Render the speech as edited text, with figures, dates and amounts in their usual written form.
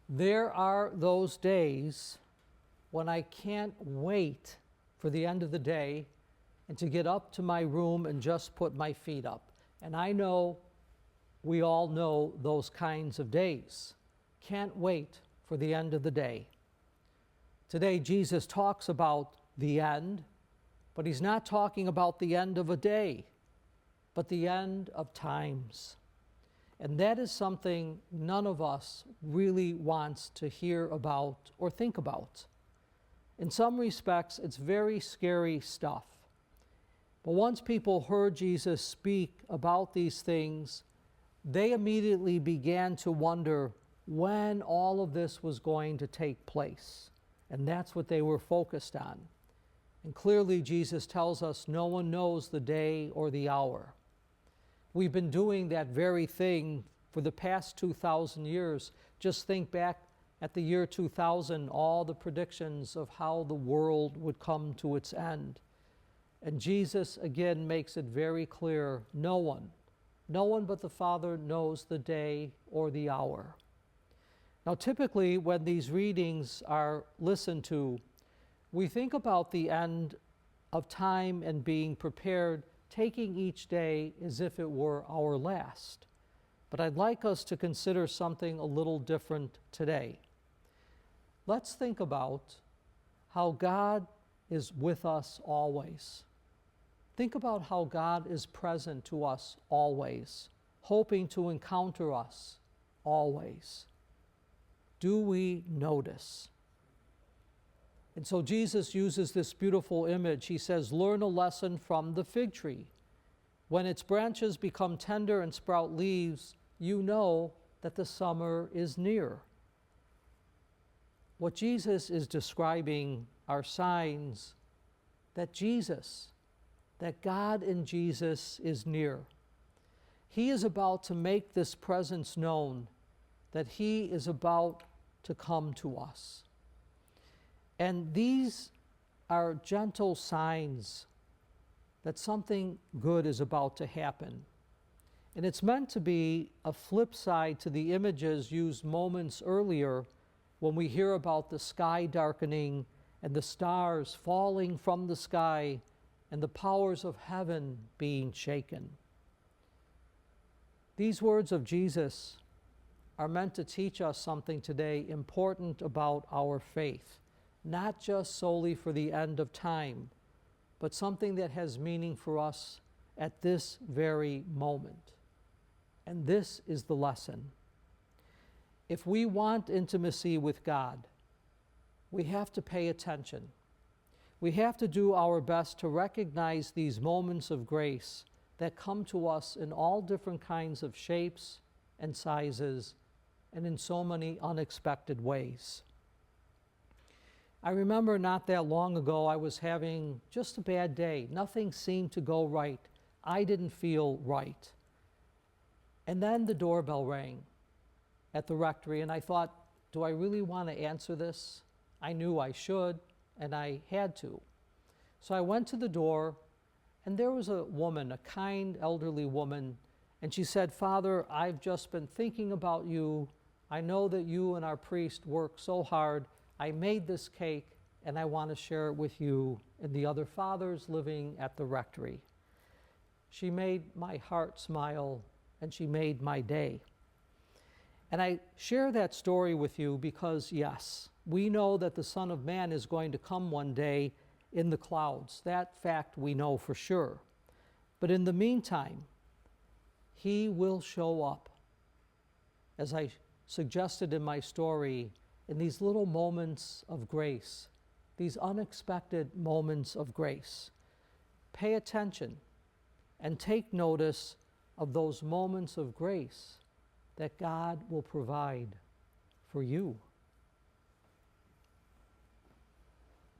There are those days when I can't wait for the end of the day and to get up to my room and just put my feet up. And I know we all know those kinds of days. Can't wait for the end of the day. Today, Jesus talks about the end, but he's not talking about the end of a day, but the end of times. And that is something none of us really wants to hear about or think about. In some respects, it's very scary stuff. But once people heard Jesus speak about these things, they immediately began to wonder when all of this was going to take place. And that's what they were focused on. And clearly, Jesus tells us no one knows the day or the hour. We've been doing that very thing for the past 2,000 years. Just think back at the year 2000, all the predictions of how the world would come to its end. And Jesus again makes it very clear, no one but the Father knows the day or the hour. Now typically when these readings are listened to, we think about the end of time and being prepared, taking each day as if it were our last. But I'd like us to consider something a little different today. Let's think about how God is with us always. Think about how God is present to us always, hoping to encounter us always. Do we notice? And so Jesus uses this beautiful image. He says, learn a lesson from the fig tree. When its branches become tender and sprout leaves, you know that the summer is near. What Jesus is describing are signs that God in Jesus is near. He is about to make this presence known, that he is about to come to us. And these are gentle signs that something good is about to happen. And it's meant to be a flip side to the images used moments earlier when we hear about the sky darkening and the stars falling from the sky and the powers of heaven being shaken. These words of Jesus are meant to teach us something today important about our faith, not just solely for the end of time, but something that has meaning for us at this very moment. And this is the lesson. If we want intimacy with God, we have to pay attention. We have to do our best to recognize these moments of grace that come to us in all different kinds of shapes and sizes and in so many unexpected ways. I remember not that long ago, I was having just a bad day. Nothing seemed to go right. I didn't feel right. And then the doorbell rang at the rectory, and I thought, do I really want to answer this? I knew I should, and I had to. So I went to the door, and there was a woman, a kind elderly woman, and she said, Father, I've just been thinking about you. I know that you and our priest work so hard. I made this cake, and I want to share it with you and the other fathers living at the rectory. She made my heart smile, and she made my day. And I share that story with you because, yes, we know that the Son of Man is going to come one day in the clouds. That fact we know for sure. But in the meantime, he will show up, as I suggested in my story, in these little moments of grace, these unexpected moments of grace. Pay attention and take notice of those moments of grace that God will provide for you.